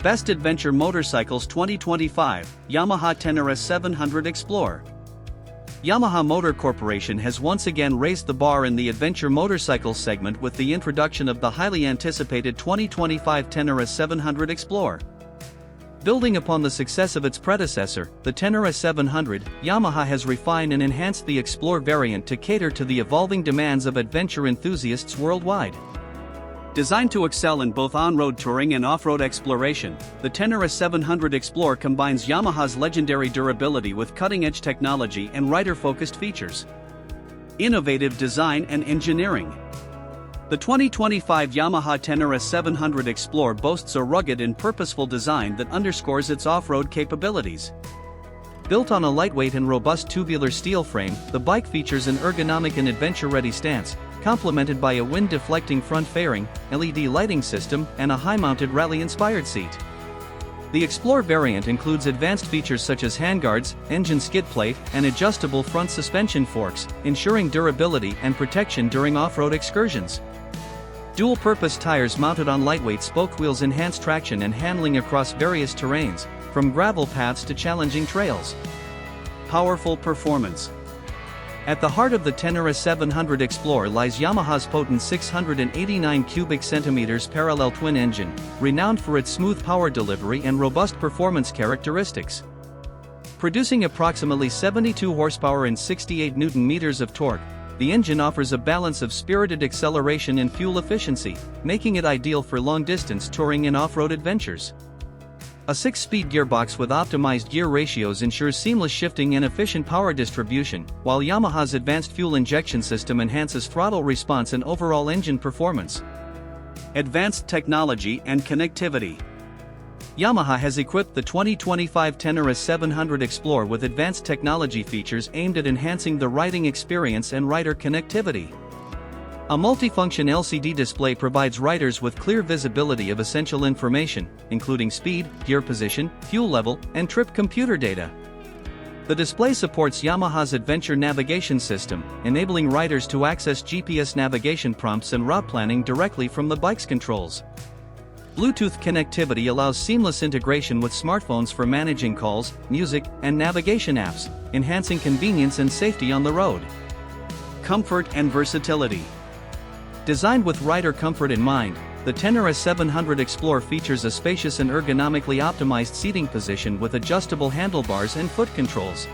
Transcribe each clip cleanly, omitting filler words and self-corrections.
Best Adventure Motorcycles 2025, Yamaha Ténéré 700 Explore. Yamaha Motor Corporation has once again raised the bar in the adventure motorcycle segment with the introduction of the highly anticipated 2025 Ténéré 700 Explore. Building upon the success of its predecessor, the Ténéré 700, Yamaha has refined and enhanced the Explore variant to cater to the evolving demands of adventure enthusiasts worldwide. Designed to excel in both on-road touring and off-road exploration, the Ténéré 700 Explore combines Yamaha's legendary durability with cutting-edge technology and rider-focused features. Innovative design and engineering. The 2025 Yamaha Ténéré 700 Explore boasts a rugged and purposeful design that underscores its off-road capabilities. Built on a lightweight and robust tubular steel frame, the bike features an ergonomic and adventure-ready stance, complemented by a wind-deflecting front fairing, LED lighting system, and a high-mounted rally-inspired seat. The Explore variant includes advanced features such as handguards, engine skid plate, and adjustable front suspension forks, ensuring durability and protection during off-road excursions. Dual-purpose tires mounted on lightweight spoke wheels enhance traction and handling across various terrains, from gravel paths to challenging trails. Powerful performance. At the heart of the Ténéré 700 Explore lies Yamaha's potent 689 cubic centimeters parallel twin engine, renowned for its smooth power delivery and robust performance characteristics. Producing approximately 72 horsepower and 68 Nm of torque, the engine offers a balance of spirited acceleration and fuel efficiency, making it ideal for long-distance touring and off-road adventures. A 6-speed gearbox with optimized gear ratios ensures seamless shifting and efficient power distribution, while Yamaha's advanced fuel injection system enhances throttle response and overall engine performance. Advanced technology and connectivity. Yamaha has equipped the 2025 Ténéré 700 Explore with advanced technology features aimed at enhancing the riding experience and rider connectivity. A multifunction LCD display provides riders with clear visibility of essential information, including speed, gear position, fuel level, and trip computer data. The display supports Yamaha's Adventure Navigation System, enabling riders to access GPS navigation prompts and route planning directly from the bike's controls. Bluetooth connectivity allows seamless integration with smartphones for managing calls, music, and navigation apps, enhancing convenience and safety on the road. Comfort and versatility. Designed with rider comfort in mind, the Ténéré 700 Explore features a spacious and ergonomically optimized seating position with adjustable handlebars and foot controls.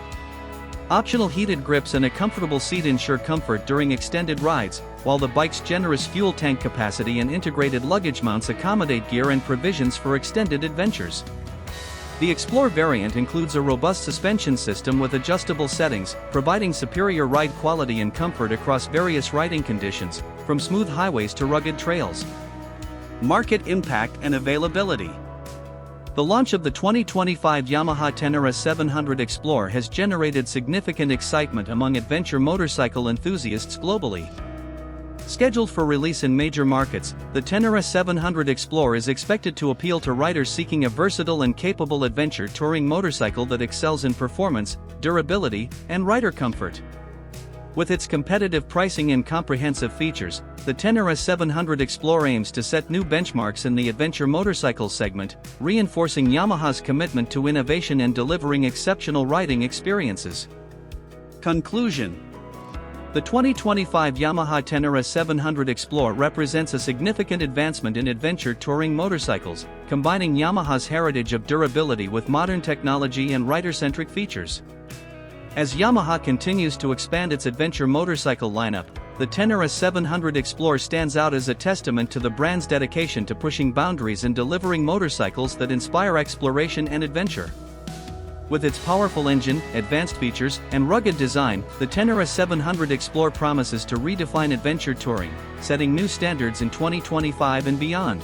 Optional heated grips and a comfortable seat ensure comfort during extended rides, while the bike's generous fuel tank capacity and integrated luggage mounts accommodate gear and provisions for extended adventures. The Explore variant includes a robust suspension system with adjustable settings, providing superior ride quality and comfort across various riding conditions, from smooth highways to rugged trails. Market impact and availability. The launch of the 2025 Yamaha Ténéré 700 Explore has generated significant excitement among adventure motorcycle enthusiasts globally. Scheduled for release in major markets, the Ténéré 700 Explore is expected to appeal to riders seeking a versatile and capable adventure touring motorcycle that excels in performance, durability, and rider comfort. With its competitive pricing and comprehensive features, the Ténéré 700 Explore aims to set new benchmarks in the adventure motorcycle segment, reinforcing Yamaha's commitment to innovation and delivering exceptional riding experiences. Conclusion. The 2025 Yamaha Ténéré 700 Explore represents a significant advancement in adventure touring motorcycles, combining Yamaha's heritage of durability with modern technology and rider-centric features. As Yamaha continues to expand its adventure motorcycle lineup, the Ténéré 700 Explore stands out as a testament to the brand's dedication to pushing boundaries and delivering motorcycles that inspire exploration and adventure. With its powerful engine, advanced features, and rugged design, the Ténéré 700 Explore promises to redefine adventure touring, setting new standards in 2025 and beyond.